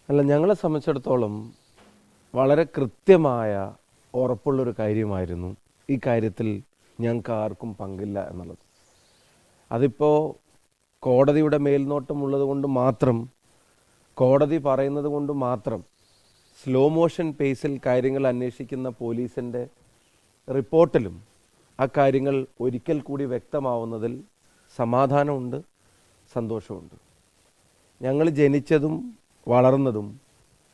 അല്ല, ഞങ്ങളെ സംബന്ധിച്ചിടത്തോളം വളരെ കൃത്യമായ ഉറപ്പുള്ളൊരു കാര്യമായിരുന്നു ഈ കാര്യത്തിൽ ഞങ്ങൾക്ക് ആർക്കും പങ്കില്ല എന്നുള്ളത്. അതിപ്പോൾ കോടതിയുടെ മേൽനോട്ടമുള്ളത് കൊണ്ട് മാത്രം, കോടതി പറയുന്നത് കൊണ്ട് മാത്രം, സ്ലോ മോഷൻ പേസിൽ കാര്യങ്ങൾ അന്വേഷിക്കുന്ന പോലീസിൻ്റെ റിപ്പോർട്ടിലും ആ കാര്യങ്ങൾ ഒരിക്കൽ കൂടി വ്യക്തമാവുന്നതിൽ സമാധാനമുണ്ട്, സന്തോഷമുണ്ട്. ഞങ്ങൾ ജനിച്ചതും വളർന്നതും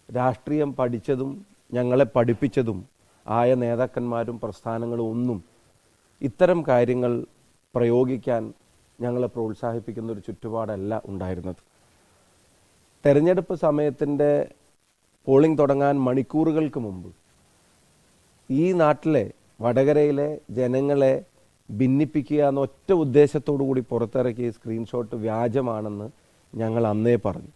രാഷ്ട്രീയം പഠിച്ചതും ഞങ്ങളെ പഠിപ്പിച്ചതും ആയ നേതാക്കന്മാരും പ്രസ്ഥാനങ്ങളും ഒന്നും ഇത്തരം കാര്യങ്ങൾ പ്രയോഗിക്കാൻ ഞങ്ങളെ പ്രോത്സാഹിപ്പിക്കുന്ന ഒരു ചുറ്റുപാടല്ല ഉണ്ടായിരുന്നത്. തെരഞ്ഞെടുപ്പ് സമയത്തിൻ്റെ പോളിംഗ് തുടങ്ങാൻ മണിക്കൂറുകൾക്ക് മുമ്പ് ഈ നാട്ടിലെ വടകരയിലെ ജനങ്ങളെ ഭിന്നിപ്പിക്കുക എന്ന ഒറ്റ ഉദ്ദേശത്തോടു കൂടി പുറത്തിറക്കിയ സ്ക്രീൻഷോട്ട് വ്യാജമാണെന്ന് ഞങ്ങൾ അന്നേ പറഞ്ഞു.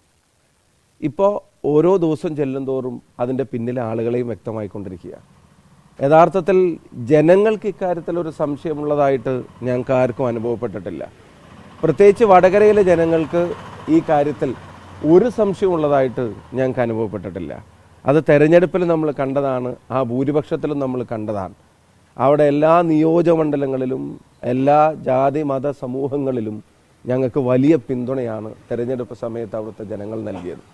ഇപ്പോൾ ഓരോ ദിവസം ചെല്ലുന്തോറും അതിൻ്റെ പിന്നിലെ ആളുകളെയും വ്യക്തമായിക്കൊണ്ടിരിക്കുക. യഥാർത്ഥത്തിൽ ജനങ്ങൾക്ക് ഇക്കാര്യത്തിൽ ഒരു സംശയമുള്ളതായിട്ട് ഞങ്ങൾക്ക് ആർക്കും അനുഭവപ്പെട്ടിട്ടില്ല. പ്രത്യേകിച്ച് വടകരയിലെ ജനങ്ങൾക്ക് ഈ കാര്യത്തിൽ ഒരു സംശയമുള്ളതായിട്ട് ഞങ്ങൾക്ക് അനുഭവപ്പെട്ടിട്ടില്ല. അത് തെരഞ്ഞെടുപ്പിൽ നമ്മൾ കണ്ടതാണ്, ആ ഭൂരിപക്ഷത്തിലും നമ്മൾ കണ്ടതാണ്. അവിടെ എല്ലാ നിയോജകമണ്ഡലങ്ങളിലും എല്ലാ ജാതി മത സമൂഹങ്ങളിലും ഞങ്ങൾക്ക് വലിയ പിന്തുണയാണ് തെരഞ്ഞെടുപ്പ് സമയത്ത് അവിടുത്തെ ജനങ്ങൾ നൽകിയത്.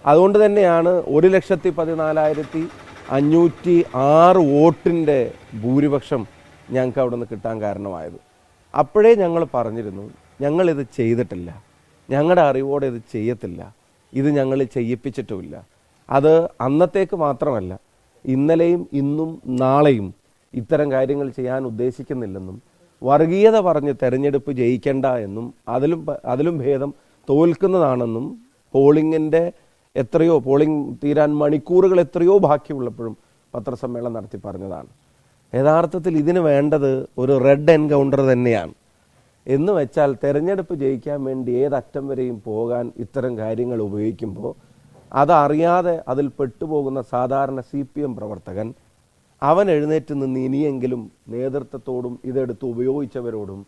അതുകൊണ്ട് തന്നെയാണ് 1,14,506 വോട്ടിൻ്റെ ഭൂരിപക്ഷം ഞങ്ങൾക്ക് അവിടെ നിന്ന് കിട്ടാൻ കാരണമായത്. അപ്പോഴേ ഞങ്ങൾ പറഞ്ഞിരുന്നു, ഞങ്ങളിത് ചെയ്തിട്ടില്ല, ഞങ്ങളുടെ അറിവോടെ ഇത് ചെയ്യത്തില്ല, ഇത് ഞങ്ങൾ ചെയ്യിപ്പിച്ചിട്ടുമില്ല. അത് അന്നത്തേക്ക് മാത്രമല്ല, ഇന്നലെയും ഇന്നും നാളെയും ഇത്തരം കാര്യങ്ങൾ ചെയ്യാൻ ഉദ്ദേശിക്കുന്നില്ലെന്നും വർഗീയത പറഞ്ഞ് തെരഞ്ഞെടുപ്പ് ജയിക്കേണ്ട എന്നും അതിലും ഭേദം തോൽക്കുന്നതാണെന്നും പോളിംഗ് തീരാൻ മണിക്കൂറുകൾ എത്രയോ ബാക്കിയുള്ളപ്പോഴും പത്രസമ്മേളനം നടത്തി പറഞ്ഞതാണ്. യഥാർത്ഥത്തിൽ ഇതിന് വേണ്ടത് ഒരു റെഡ് എൻകൗണ്ടർ തന്നെയാണ്. എന്ന് വെച്ചാൽ തെരഞ്ഞെടുപ്പ് ജയിക്കാൻ വേണ്ടി ഏതറ്റം വരെയും പോകാൻ ഇത്തരം കാര്യങ്ങൾ ഉപയോഗിക്കുമ്പോൾ അതറിയാതെ അതിൽ പെട്ടുപോകുന്ന സാധാരണ CPM പ്രവർത്തകൻ അവൻ എഴുന്നേറ്റ് നിന്ന് ഇനിയെങ്കിലും നേതൃത്വത്തോടും ഇതെടുത്ത് ഉപയോഗിച്ചവരോടും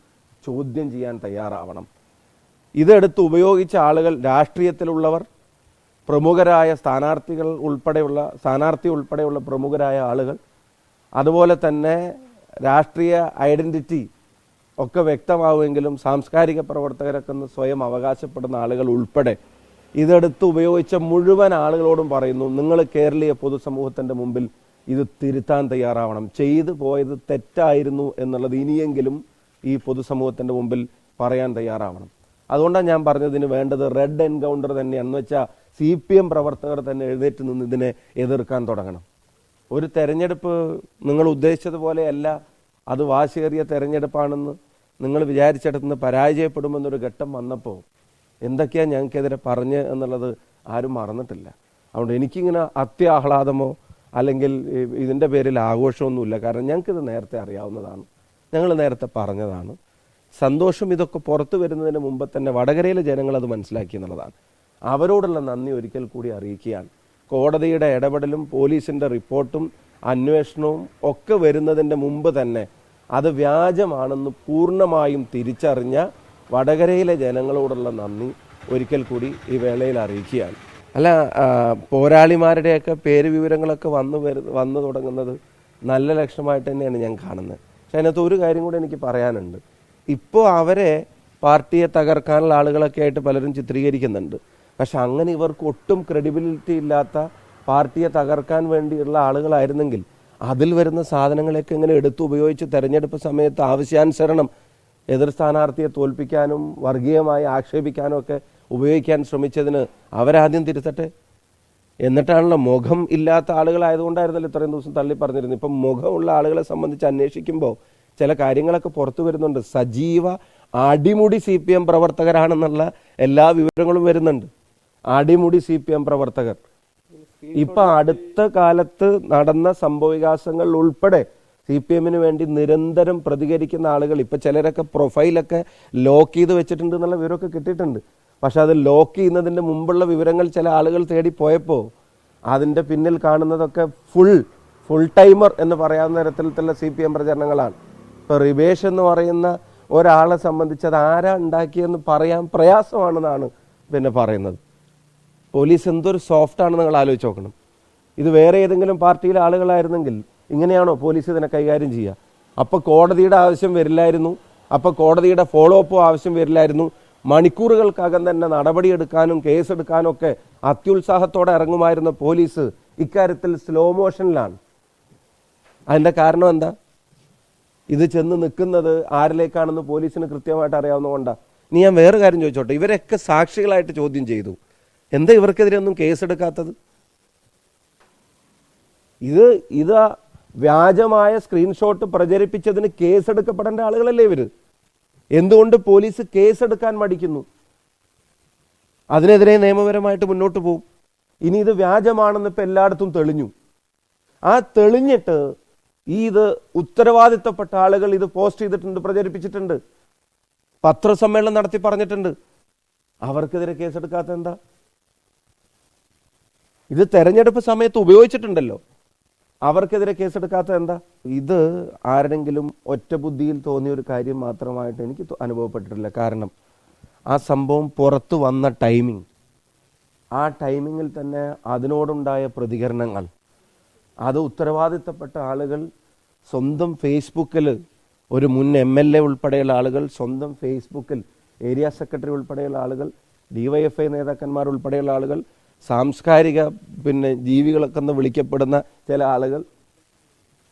ചോദ്യം ചെയ്യാൻ തയ്യാറാവണം. ഇതെടുത്ത് ഉപയോഗിച്ച ആളുകൾ രാഷ്ട്രീയത്തിലുള്ളവർ, പ്രമുഖരായ സ്ഥാനാർത്ഥി ഉൾപ്പെടെയുള്ള പ്രമുഖരായ ആളുകൾ, അതുപോലെ തന്നെ രാഷ്ട്രീയ ഐഡൻറ്റിറ്റി ഒക്കെ വ്യക്തമാവുമെങ്കിലും സാംസ്കാരിക പ്രവർത്തകരൊക്കെ സ്വയം അവകാശപ്പെടുന്ന ആളുകൾ ഉൾപ്പെടെ ഇതെടുത്ത് ഉപയോഗിച്ച മുഴുവൻ ആളുകളോടും പറയുന്നു, നിങ്ങൾ കേരളീയ പൊതുസമൂഹത്തിൻ്റെ മുമ്പിൽ ഇത് തിരുത്താൻ തയ്യാറാവണം. ചെയ്തു പോയത് തെറ്റായിരുന്നു എന്നുള്ളത് ഇനിയെങ്കിലും ഈ പൊതുസമൂഹത്തിൻ്റെ മുമ്പിൽ പറയാൻ തയ്യാറാവണം. അതുകൊണ്ടാണ് ഞാൻ പറഞ്ഞതിന് വേണ്ടത് റെഡ് എൻകൗണ്ടർ തന്നെയാണെന്ന് വെച്ചാൽ CPM പ്രവർത്തകർ തന്നെ എഴുന്നേറ്റ് നിന്ന് ഇതിനെ എതിർക്കാൻ തുടങ്ങണം. ഒരു തെരഞ്ഞെടുപ്പ് നിങ്ങൾ ഉദ്ദേശിച്ചതുപോലെയല്ല, അത് വാശിയേറിയ തെരഞ്ഞെടുപ്പാണെന്ന് നിങ്ങൾ വിചാരിച്ചിടത്തുനിന്ന് പരാജയപ്പെടുമെന്നൊരു ഘട്ടം വന്നപ്പോൾ എന്തൊക്കെയാണ് ഞങ്ങൾക്കെതിരെ പറഞ്ഞ് എന്നുള്ളത് ആരും മറന്നിട്ടില്ല. അതുകൊണ്ട് എനിക്കിങ്ങനെ അത്യാഹ്ലാദമോ അല്ലെങ്കിൽ ഇതിൻ്റെ പേരിൽ ആഘോഷമൊന്നുമില്ല. കാരണം ഞങ്ങൾക്കിത് നേരത്തെ അറിയാവുന്നതാണ്, ഞങ്ങൾ നേരത്തെ പറഞ്ഞതാണ്. സന്തോഷം ഇതൊക്കെ പുറത്തു വരുന്നതിന് മുമ്പ് തന്നെ വടകരയിലെ ജനങ്ങൾ അത് മനസ്സിലാക്കി എന്നുള്ളതാണ്. അവരോടുള്ള നന്ദി ഒരിക്കൽ കൂടി അറിയിക്കുകയാണ്. കോടതിയുടെ ഇടപെടലും പോലീസിൻ്റെ റിപ്പോർട്ടും അന്വേഷണവും ഒക്കെ വരുന്നതിൻ്റെ മുമ്പ് തന്നെ അത് വ്യാജമാണെന്ന് പൂർണ്ണമായും തിരിച്ചറിഞ്ഞ വടകരയിലെ ജനങ്ങളോടുള്ള നന്ദി ഒരിക്കൽ കൂടി ഈ വേളയിൽ അറിയിക്കുകയാണ്. അല്ല, പോരാളിമാരുടെയൊക്കെ പേര് വിവരങ്ങളൊക്കെ വന്നു തുടങ്ങുന്നത് നല്ല ലക്ഷണമായിട്ട് തന്നെയാണ് ഞാൻ കാണുന്നത്. പക്ഷെ അതിനകത്ത് ഒരു കാര്യം കൂടി എനിക്ക് പറയാനുണ്ട്. ഇപ്പോൾ അവരെ പാർട്ടിയെ തകർക്കാനുള്ള ആളുകളൊക്കെ ആയിട്ട് പലരും ചിത്രീകരിക്കുന്നുണ്ട്. പക്ഷെ അങ്ങനെ ഇവർക്ക് ഒട്ടും ക്രെഡിബിലിറ്റി ഇല്ലാത്ത പാർട്ടിയെ തകർക്കാൻ വേണ്ടിയുള്ള ആളുകളായിരുന്നെങ്കിൽ അതിൽ വരുന്ന സാധനങ്ങളൊക്കെ ഇങ്ങനെ എടുത്ത് ഉപയോഗിച്ച് തെരഞ്ഞെടുപ്പ് സമയത്ത് ആവശ്യാനുസരണം എതിർ സ്ഥാനാർത്ഥിയെ തോൽപ്പിക്കാനും വർഗീയമായി ആക്ഷേപിക്കാനും ഒക്കെ ഉപയോഗിക്കാൻ ശ്രമിച്ചതിന് അവരാദ്യം തിരുത്തട്ടെ. എന്നിട്ടാണല്ലോ, മുഖം ഇല്ലാത്ത ആളുകളായതുകൊണ്ടായിരുന്നല്ലോ ഇത്രയും ദിവസം തള്ളി പറഞ്ഞിരുന്നു. ഇപ്പം മുഖമുള്ള ആളുകളെ സംബന്ധിച്ച് അന്വേഷിക്കുമ്പോൾ ചില കാര്യങ്ങളൊക്കെ പുറത്തു വരുന്നുണ്ട്. സജീവ അടിമുടി CPM പ്രവർത്തകരാണെന്നുള്ള എല്ലാ വിവരങ്ങളും വരുന്നുണ്ട്. അടിമുടി CPM പ്രവർത്തകർ ഇപ്പൊ അടുത്ത കാലത്ത് നടന്ന സംഭവവികാസങ്ങൾ ഉൾപ്പെടെ CPM-ന് വേണ്ടി നിരന്തരം പ്രതികരിക്കുന്ന ആളുകൾ, ഇപ്പൊ ചിലരൊക്കെ പ്രൊഫൈലൊക്കെ ലോക്ക് ചെയ്ത് വെച്ചിട്ടുണ്ട് എന്നുള്ള വിവരമൊക്കെ കിട്ടിയിട്ടുണ്ട്. പക്ഷെ അത് ലോക്ക് ചെയ്യുന്നതിൻ്റെ മുമ്പുള്ള വിവരങ്ങൾ ചില ആളുകൾ തേടി പോയപ്പോൾ അതിൻ്റെ പിന്നിൽ കാണുന്നതൊക്കെ ഫുൾ ടൈമർ എന്ന് പറയാവുന്ന തരത്തിലുള്ള CPM പ്രചരണങ്ങളാണ്. ഇപ്പോൾ റിബേഷ് എന്ന് പറയുന്ന ഒരാളെ സംബന്ധിച്ച് അത് ആരാ ഉണ്ടാക്കിയെന്ന് പറയാൻ പ്രയാസമാണെന്നാണ് പിന്നെ പറയുന്നത്. പോലീസ് എന്തൊരു സോഫ്റ്റാണെന്ന് നിങ്ങൾ ആലോചിച്ച് നോക്കണം. ഇത് വേറെ ഏതെങ്കിലും പാർട്ടിയിലെ ആളുകളായിരുന്നെങ്കിൽ ഇങ്ങനെയാണോ പോലീസ് ഇതിനെ കൈകാര്യം ചെയ്യുക? അപ്പോൾ കോടതിയുടെ ആവശ്യം വരില്ലായിരുന്നു, അപ്പോൾ കോടതിയുടെ ഫോളോ അപ്പ് ആവശ്യം വരില്ലായിരുന്നു. മണിക്കൂറുകൾക്കകം തന്നെ നടപടിയെടുക്കാനും കേസെടുക്കാനും ഒക്കെ അത്യുത്സാഹത്തോടെ ഇറങ്ങുമായിരുന്ന പോലീസ് ഇക്കാര്യത്തിൽ സ്ലോ മോഷനിലാണ്. അതിൻ്റെ കാരണം എന്താ? ഇത് ചെന്ന് നിൽക്കുന്നത് ആരിലേക്കാണെന്ന് പോലീസിന് കൃത്യമായിട്ട് അറിയാവുന്നതുകൊണ്ടാണ്. ഇനി ഞാൻ വേറെ കാര്യം ചോദിച്ചോട്ടെ, ഇവരൊക്കെ സാക്ഷികളായിട്ട് ചോദ്യം ചെയ്തു, എന്താ ഇവർക്കെതിരെ ഒന്നും കേസെടുക്കാത്തത്? ഇത് വ്യാജമായ സ്ക്രീൻഷോട്ട് പ്രചരിപ്പിച്ചതിന് കേസെടുക്കപ്പെടേണ്ട ആളുകളല്ലേ ഇവർ? എന്തുകൊണ്ട് പോലീസ് കേസെടുക്കാൻ മടിക്കുന്നു? അതിനെതിരെ നിയമപരമായിട്ട് മുന്നോട്ട് പോകും. ഇനി ഇത് വ്യാജമാണെന്ന് ഇപ്പം എല്ലായിടത്തും തെളിഞ്ഞു. ആ തെളിഞ്ഞിട്ട് ഇത് ഉത്തരവാദിത്തപ്പെട്ട ആളുകൾ ഇത് പോസ്റ്റ് ചെയ്തിട്ടുണ്ട്, പ്രചരിപ്പിച്ചിട്ടുണ്ട്, പത്രസമ്മേളനം നടത്തി പറഞ്ഞിട്ടുണ്ട്. അവർക്കെതിരെ കേസെടുക്കാത്ത എന്താ? ഇത് തെരഞ്ഞെടുപ്പ് സമയത്ത് ഉപയോഗിച്ചിട്ടുണ്ടല്ലോ, അവർക്കെതിരെ കേസെടുക്കാത്ത എന്താ? ഇത് ആരുടെങ്കിലും ഒറ്റ ബുദ്ധിയിൽ തോന്നിയ ഒരു കാര്യം മാത്രമായിട്ട് എനിക്ക് അനുഭവപ്പെട്ടിട്ടില്ല. കാരണം ആ സംഭവം പുറത്തു വന്ന ടൈമിംഗ്, ആ ടൈമിങ്ങിൽ തന്നെ അതിനോടുണ്ടായ പ്രതികരണങ്ങൾ, അത് ഉത്തരവാദിത്തപ്പെട്ട ആളുകൾ സ്വന്തം ഫേസ്ബുക്കിൽ, ഒരു മുൻ MLA ഉൾപ്പെടെയുള്ള ആളുകൾ സ്വന്തം ഫേസ്ബുക്കിൽ, ഏരിയ സെക്രട്ടറി ഉൾപ്പെടെയുള്ള ആളുകൾ, DYFI നേതാക്കന്മാർ ഉൾപ്പെടെയുള്ള ആളുകൾ, സാംസ്കാരിക ജീവികളൊക്കെ എന്ന് വിളിക്കപ്പെടുന്ന ചില ആളുകൾ,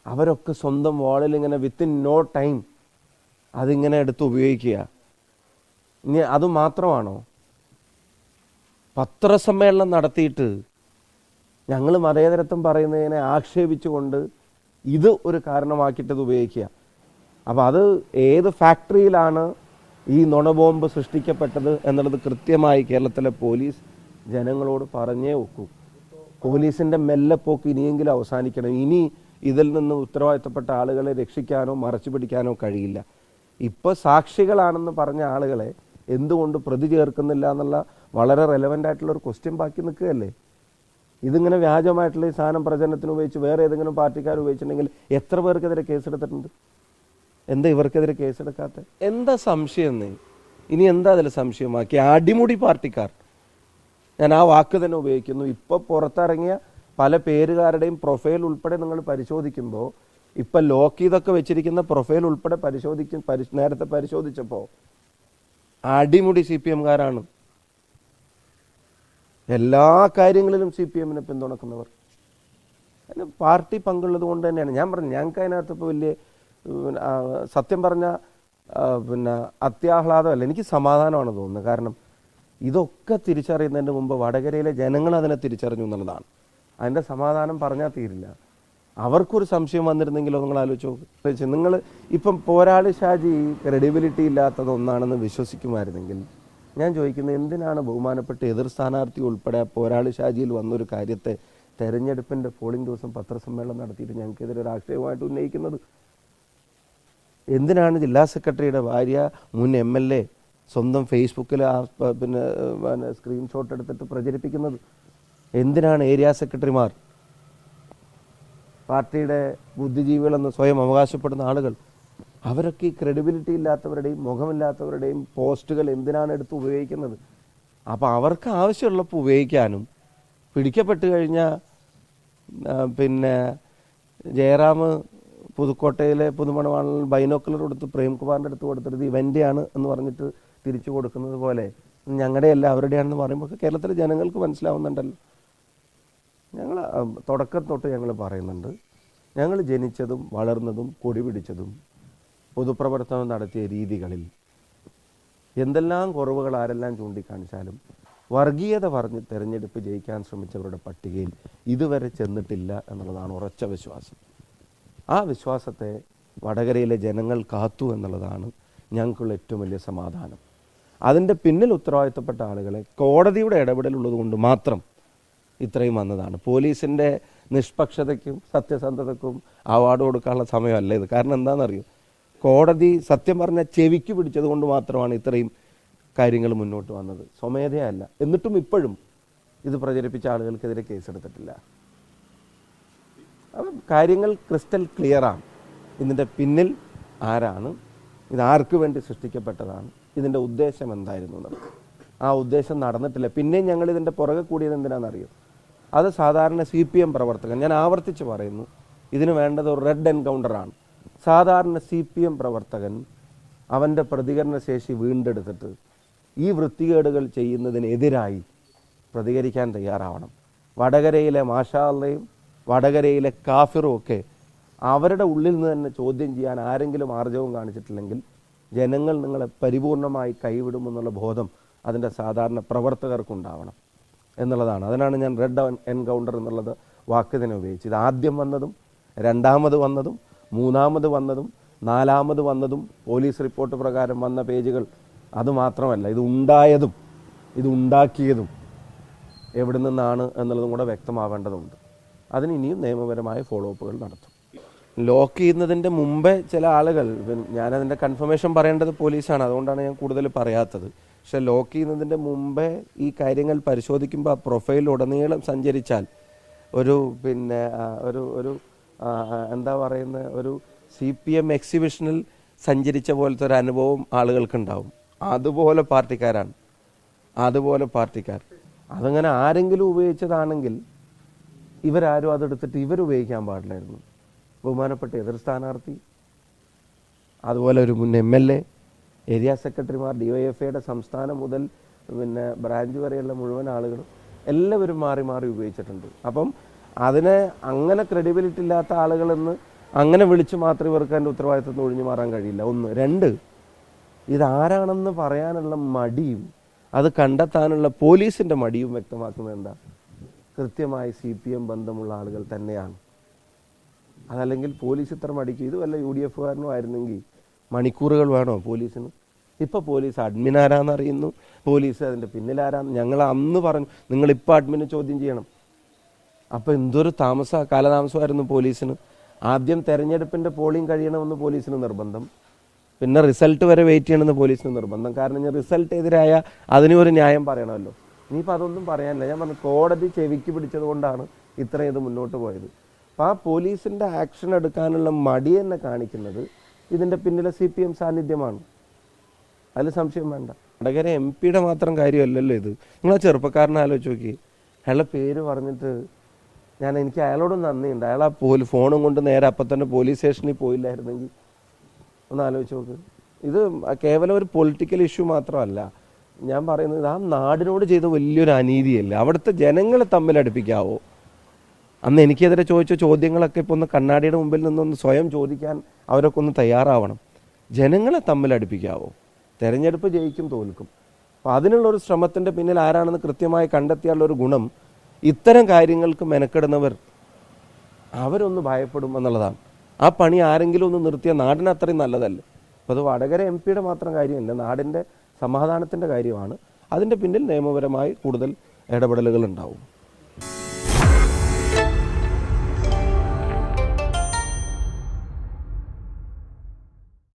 അവരൊക്കെ സ്വന്തം വാളിൽ ഇങ്ങനെ വിത്തിൻ നോ ടൈം അതിങ്ങനെ എടുത്ത് ഉപയോഗിക്കുക. ഇനി അതുമാത്രമാണോ? പത്രസമ്മേളനം നടത്തിയിട്ട് ഞങ്ങൾ മതേതരത്വം പറയുന്നതിനെ ആക്ഷേപിച്ചുകൊണ്ട് ഇത് ഒരു കാരണമാക്കിയിട്ടത് ഉപയോഗിക്കുക. അപ്പോൾ അത് ഏത് ഫാക്ടറിയിലാണ് ഈ നുണബോംബ് സൃഷ്ടിക്കപ്പെട്ടത് എന്നുള്ളത് കൃത്യമായി കേരളത്തിലെ പോലീസ് ജനങ്ങളോട് പറഞ്ഞേ ഒക്കൂ. പോലീസിൻ്റെ മെല്ലെപ്പോക്ക് ഇനിയെങ്കിലും അവസാനിക്കണം. ഇനി ഇതിൽ നിന്ന് ഉത്തരവാദിത്തപ്പെട്ട ആളുകളെ രക്ഷിക്കാനോ മറച്ചു പിടിക്കാനോ കഴിയില്ല. ഇപ്പോൾ സാക്ഷികളാണെന്ന് പറഞ്ഞ ആളുകളെ എന്തുകൊണ്ട് പ്രതി ചേർക്കുന്നില്ല എന്നുള്ള വളരെ റെലവൻ്റ് ആയിട്ടുള്ള ഒരു ക്വസ്റ്റ്യൻ ബാക്കി നിൽക്കുകയല്ലേ. ഇതിങ്ങനെ വ്യാജമായിട്ടുള്ള ഈ സാധനം പ്രചരണത്തിന് ഉപയോഗിച്ച് വേറെ ഏതെങ്കിലും പാർട്ടിക്കാർ ഉപയോഗിച്ചിട്ടുണ്ടെങ്കിൽ എത്ര പേർക്കെതിരെ കേസെടുത്തിട്ടുണ്ട്? എന്താ ഇവർക്കെതിരെ കേസെടുക്കാത്ത? എന്താ സംശയം? ഇനി എന്താ അതിൽ സംശയമാക്കി? അടിമുടി പാർട്ടിക്കാർ, ഞാൻ ആ വാക്ക് തന്നെ ഉപയോഗിക്കുന്നു. ഇപ്പോൾ പുറത്തിറങ്ങിയ പല പേരുകാരുടെയും പ്രൊഫൈൽ ഉൾപ്പെടെ നിങ്ങൾ പരിശോധിക്കുമ്പോൾ, ഇപ്പം ലോക്ക് ചെയ്തൊക്കെ വെച്ചിരിക്കുന്ന പ്രൊഫൈൽ ഉൾപ്പെടെ നേരത്തെ പരിശോധിച്ചപ്പോൾ അടിമുടി CPM-കാരാണ്. എല്ലാ കാര്യങ്ങളിലും CPM-നെ പിന്തുണക്കുന്നവർ. അതിന് പാർട്ടി പങ്കുള്ളത് കൊണ്ട് തന്നെയാണ് ഞാൻ പറഞ്ഞത്. ഞങ്ങൾക്ക് അതിനകത്ത് ഇപ്പോൾ വലിയ സത്യം പറഞ്ഞ അത്യാഹ്ലാദമല്ല, എനിക്ക് സമാധാനമാണ് തോന്നുന്നത്. കാരണം ഇതൊക്കെ തിരിച്ചറിയുന്നതിന് മുമ്പ് വടകരയിലെ ജനങ്ങൾ അതിനെ തിരിച്ചറിഞ്ഞു എന്നുള്ളതാണ്. അതിൻ്റെ സമാധാനം പറഞ്ഞാൽ തീരില്ല. അവർക്കൊരു സംശയം വന്നിരുന്നെങ്കിലോ നിങ്ങൾ ആലോചിച്ച് നിങ്ങൾ ഇപ്പം പോരാളി ഷാജി ക്രെഡിബിലിറ്റി ഇല്ലാത്തതൊന്നാണെന്ന് വിശ്വസിക്കുമായിരുന്നെങ്കിൽ ഞാൻ ചോദിക്കുന്നത്, എന്തിനാണ് ബഹുമാനപ്പെട്ട എതിർ സ്ഥാനാർത്ഥി ഉൾപ്പെടെ പോരാളി ഷാജിയിൽ വന്നൊരു കാര്യത്തെ തെരഞ്ഞെടുപ്പിൻ്റെ പോളിംഗ് ദിവസം പത്രസമ്മേളനം നടത്തിയിട്ട് ഞങ്ങൾക്കെതിരെ ഒരു ആക്ഷേപമായിട്ട് ഉന്നയിക്കുന്നത്? എന്തിനാണ് ജില്ലാ സെക്രട്ടറിയുടെ ഭാര്യ മുൻ MLA സ്വന്തം ഫേസ്ബുക്കിൽ സ്ക്രീൻഷോട്ട് എടുത്തിട്ട് പ്രചരിപ്പിക്കുന്നത്? എന്തിനാണ് ഏരിയ സെക്രട്ടറിമാർ, പാർട്ടിയുടെ ബുദ്ധിജീവികളെന്ന് സ്വയം അവകാശപ്പെടുന്ന ആളുകൾ, അവരൊക്കെ ഈ ക്രെഡിബിലിറ്റി ഇല്ലാത്തവരുടെയും മുഖമില്ലാത്തവരുടെയും പോസ്റ്റുകൾ എന്തിനാണ് എടുത്ത് ഉപയോഗിക്കുന്നത്? അപ്പോൾ അവർക്ക് ആവശ്യമുള്ളപ്പോൾ ഉപയോഗിക്കാനും, പിടിക്കപ്പെട്ട് കഴിഞ്ഞാൽ ജയറാം പുതുക്കോട്ടയിലെ പുതുമണവാളിൽ ബൈനോക്കുലർ കൊടുത്ത് പ്രേംകുമാറിൻ്റെ അടുത്ത് കൊടുത്തിട്ട് ഇവൻ്റെയാണ് എന്ന് പറഞ്ഞിട്ട് തിരിച്ചു കൊടുക്കുന്നത് പോലെ ഞങ്ങളുടെയല്ല അവരുടെയാണെന്ന് പറയുമ്പോൾ കേരളത്തിലെ ജനങ്ങൾക്ക് മനസ്സിലാവുന്നുണ്ടല്ലോ. ഞങ്ങൾ തുടക്കം തൊട്ട് ഞങ്ങൾ പറയുന്നുണ്ട്, ഞങ്ങൾ ജനിച്ചതും വളർന്നതും കൊടി പിടിച്ചതും പൊതുപ്രവർത്തനം നടത്തിയ രീതികളിൽ എന്തെല്ലാം കുറവുകൾ ആരെല്ലാം ചൂണ്ടിക്കാണിച്ചാലും വർഗീയത പറഞ്ഞ് തെരഞ്ഞെടുപ്പ് ജയിക്കാൻ ശ്രമിച്ചവരുടെ പട്ടികയിൽ ഇതുവരെ ചെന്നിട്ടില്ല എന്നുള്ളതാണ് ഉറച്ച വിശ്വാസം. ആ വിശ്വാസത്തെ വടകരയിലെ ജനങ്ങൾ കാത്തു എന്നുള്ളതാണ് ഞങ്ങൾക്കുള്ള ഏറ്റവും വലിയ സമാധാനം. അതിൻ്റെ പിന്നിൽ ഉത്തരവാദിത്തപ്പെട്ട ആളുകളെ കോടതിയുടെ ഇടപെടലുള്ളത് കൊണ്ട് മാത്രം ഇത്രയും വന്നതാണ്. പോലീസിൻ്റെ നിഷ്പക്ഷതയ്ക്കും സത്യസന്ധതയ്ക്കും അവാർഡ് കൊടുക്കാനുള്ള സമയമല്ല ഇത്. കാരണം എന്താണെന്നറിയോ, കോടതി സത്യം പറഞ്ഞാൽ ചെവിക്ക് പിടിച്ചത് കൊണ്ട് മാത്രമാണ് ഇത്രയും കാര്യങ്ങൾ മുന്നോട്ട് വന്നത്, സ്വമേധയല്ല. എന്നിട്ടും ഇപ്പോഴും ഇത് പ്രചരിപ്പിച്ച ആളുകൾക്കെതിരെ കേസെടുത്തിട്ടില്ല. അപ്പം കാര്യങ്ങൾ ക്രിസ്റ്റൽ ക്ലിയറാണ്. ഇതിൻ്റെ പിന്നിൽ ആരാണ്, ഇതാർക്ക് വേണ്ടി സൃഷ്ടിക്കപ്പെട്ടതാണ്, ഇതിൻ്റെ ഉദ്ദേശം എന്തായിരുന്നു എന്നുള്ളത്. ആ ഉദ്ദേശം നടന്നിട്ടില്ല. പിന്നെയും ഞങ്ങൾ ഇതിൻ്റെ പുറകെ കൂടിയത് എന്തിനാണെന്നറിയോ? അത് സാധാരണ CPM പ്രവർത്തകൻ, ഞാൻ ആവർത്തിച്ച് പറയുന്നു, ഇതിന് വേണ്ടത് ഒരു റെഡ് എൻകൗണ്ടറാണ്. സാധാരണ CPM പ്രവർത്തകൻ അവൻ്റെ പ്രതികരണ ശേഷി വീണ്ടെടുത്തിട്ട് ഈ വൃത്തികേടുകൾ ചെയ്യുന്നതിനെതിരായി പ്രതികരിക്കാൻ തയ്യാറാവണം. വടകരയിലെ മാഷാള്ളയും വടകരയിലെ കാഫിറും ഒക്കെ അവരുടെ ഉള്ളിൽ നിന്ന് തന്നെ ചോദ്യം ചെയ്യാൻ ആരെങ്കിലും ആർജവം കാണിച്ചിട്ടില്ലെങ്കിൽ ജനങ്ങൾ നിങ്ങളെ പരിപൂർണമായി കൈവിടുമെന്നുള്ള ബോധം അതിൻ്റെ സാധാരണ പ്രവർത്തകർക്കുണ്ടാവണം എന്നുള്ളതാണ്. അതിനാണ് ഞാൻ റെഡ് എൻകൗണ്ടർ എന്നുള്ളത് വാക്കിനെ ഉപയോഗിച്ചത്. ഇത് ആദ്യം വന്നതും രണ്ടാമത് വന്നതും മൂന്നാമത് വന്നതും നാലാമത് വന്നതും പോലീസ് റിപ്പോർട്ട് പ്രകാരം വന്ന പേജുകൾ അതുമാത്രമല്ല, ഇത് ഉണ്ടായതും ഇത് ഉണ്ടാക്കിയതും എവിടെ നിന്നാണ് എന്നുള്ളതും കൂടെ വ്യക്തമാവേണ്ടതുണ്ട്. അതിന് ഇനിയും നിയമപരമായ ഫോളോ അപ്പുകൾ നടത്തും. ലോക്ക് ചെയ്യുന്നതിൻ്റെ മുമ്പേ ചില ആളുകൾ, ഞാനതിൻ്റെ കൺഫർമേഷൻ പറയേണ്ടത് പോലീസാണ്, അതുകൊണ്ടാണ് ഞാൻ കൂടുതൽ പറയാത്തത്. പക്ഷെ ലോക്ക് ചെയ്യുന്നതിൻ്റെ മുമ്പേ ഈ കാര്യങ്ങൾ പരിശോധിക്കുമ്പോൾ ആ പ്രൊഫൈൽ ഉടനീളം സഞ്ചരിച്ചാൽ ഒരു ഒരു എന്താ പറയുന്ന ഒരു CPM എക്സിബിഷനിൽ സഞ്ചരിച്ച പോലത്തെ ഒരു അനുഭവം ആളുകൾക്കുണ്ടാവും. അതുപോലെ പാർട്ടിക്കാരാണ്, അതുപോലെ പാർട്ടിക്കാർ. അതങ്ങനെ ആരെങ്കിലും ഉപയോഗിച്ചതാണെങ്കിൽ ഇവരാരും അതെടുത്തിട്ട് ഇവരുപയോഗിക്കാൻ പാടില്ലായിരുന്നു. ബഹുമാനപ്പെട്ട എതിർ സ്ഥാനാർത്ഥി, അതുപോലെ ഒരു മുൻ MLA, ഏരിയ സെക്രട്ടറിമാർ, DYFIയുടെ സംസ്ഥാനം മുതൽ ബ്രാഞ്ച് വരെയുള്ള മുഴുവൻ ആളുകളും എല്ലാവരും മാറി മാറി ഉപയോഗിച്ചിട്ടുണ്ട്. അപ്പം അതിനെ അങ്ങനെ ക്രെഡിബിലിറ്റി ഇല്ലാത്ത ആളുകളെന്ന് അങ്ങനെ വിളിച്ചു മാത്രം ഇവർക്ക് അതിൻ്റെ ഉത്തരവാദിത്തത്തിൽ ഒഴിഞ്ഞു മാറാൻ കഴിയില്ല. ഒന്ന്. രണ്ട്, ഇതാരാണെന്ന് പറയാനുള്ള മടിയും അത് കണ്ടെത്താനുള്ള പോലീസിൻ്റെ മടിയും വ്യക്തമാക്കുന്നത് എന്താ? കൃത്യമായി CPM ബന്ധമുള്ള ആളുകൾ തന്നെയാണ്. അതല്ലെങ്കിൽ പോലീസ് ഇത്ര മടിക്കും. ഇത് വല്ല UDFകാരനോ ആയിരുന്നെങ്കിൽ മണിക്കൂറുകൾ വേണോ പോലീസിന്? ഇപ്പോൾ പോലീസ് അഡ്മിൻ ആരാന്നറിയുന്നു, പോലീസ് അതിൻ്റെ പിന്നിലാരാന്ന്. ഞങ്ങൾ അന്ന് പറഞ്ഞു നിങ്ങളിപ്പോൾ അഡ്മിനെ ചോദ്യം ചെയ്യണം. അപ്പോൾ എന്തൊരു കാലതാമസമായിരുന്നു പോലീസിന്. ആദ്യം തെരഞ്ഞെടുപ്പിൻ്റെ പോളിംഗ് കഴിയണമെന്ന് പോലീസിന് നിർബന്ധം, പിന്നെ റിസൾട്ട് വരെ വെയിറ്റ് ചെയ്യണമെന്ന് പോലീസിന് നിർബന്ധം. കാരണം ഞാൻ റിസൾട്ട് എതിരായ അതിനൊരു ന്യായം പറയണമല്ലോ. ഇനിയിപ്പോൾ അതൊന്നും പറയാനില്ല. ഞാൻ പറഞ്ഞു കോടതി ചെവിക്ക് പിടിച്ചത് കൊണ്ടാണ് ഇത്രയും ഇത് മുന്നോട്ട് പോയത്. അപ്പോൾ ആ പോലീസിൻ്റെ ആക്ഷൻ എടുക്കാനുള്ള മടി തന്നെ കാണിക്കുന്നത് ഇതിൻ്റെ പിന്നിലെ CPM സാന്നിധ്യമാണ്. അതിൽ സംശയം വേണ്ട. വടകര MP മാത്രം കാര്യമല്ലല്ലോ ഇത്. നിങ്ങൾ ആ ചെറുപ്പക്കാരനെ ആലോചിച്ച് നോക്കി. അയാളുടെ പേര് പറഞ്ഞിട്ട് എനിക്ക് അയാളോടും നന്ദിയുണ്ട്. അയാൾ ആ ഫോണും കൊണ്ട് നേരെ അപ്പം തന്നെ പോലീസ് സ്റ്റേഷനിൽ പോയില്ലായിരുന്നെങ്കിൽ ഒന്ന് ആലോചിച്ച് നോക്ക്. ഇത് കേവലം ഒരു പൊളിറ്റിക്കൽ ഇഷ്യൂ മാത്രമല്ല. ഞാൻ പറയുന്നത് ആ നാടിനോട് ചെയ്ത വലിയൊരു അനീതിയല്ല. അവിടുത്തെ ജനങ്ങളെ തമ്മിൽ അടുപ്പിക്കാവോ? അന്ന് എനിക്കെതിരെ ചോദിച്ച ചോദ്യങ്ങളൊക്കെ ഇപ്പോൾ ഒന്ന് കണ്ണാടിയുടെ മുമ്പിൽ നിന്നൊന്ന് സ്വയം ചോദിക്കാൻ അവരൊക്കെ ഒന്ന് തയ്യാറാവണം. ജനങ്ങളെ തമ്മിൽ അടുപ്പിക്കാവോ? തെരഞ്ഞെടുപ്പ് ജയിക്കും തോൽക്കും. അപ്പോൾ അതിനുള്ളൊരു ശ്രമത്തിൻ്റെ പിന്നിൽ ആരാണെന്ന് കൃത്യമായി കണ്ടെത്തിയാലുള്ളൊരു ഗുണം ഇത്തരം കാര്യങ്ങൾക്ക് മെനക്കെടുന്നവർ അവരൊന്ന് ഭയപ്പെടും എന്നുള്ളതാണ്. ആ പണി ആരെങ്കിലും ഒന്ന് നിർത്തിയ നാടിന് അത്രയും നല്ലതല്ലേ. അപ്പോൾ അത് വടകര MP മാത്രം കാര്യമല്ല, നാടിൻ്റെ സമാധാനത്തിൻ്റെ കാര്യമാണ്. അതിൻ്റെ പിന്നിൽ നിയമപരമായി കൂടുതൽ ഇടപെടലുകൾ ഉണ്ടാവും.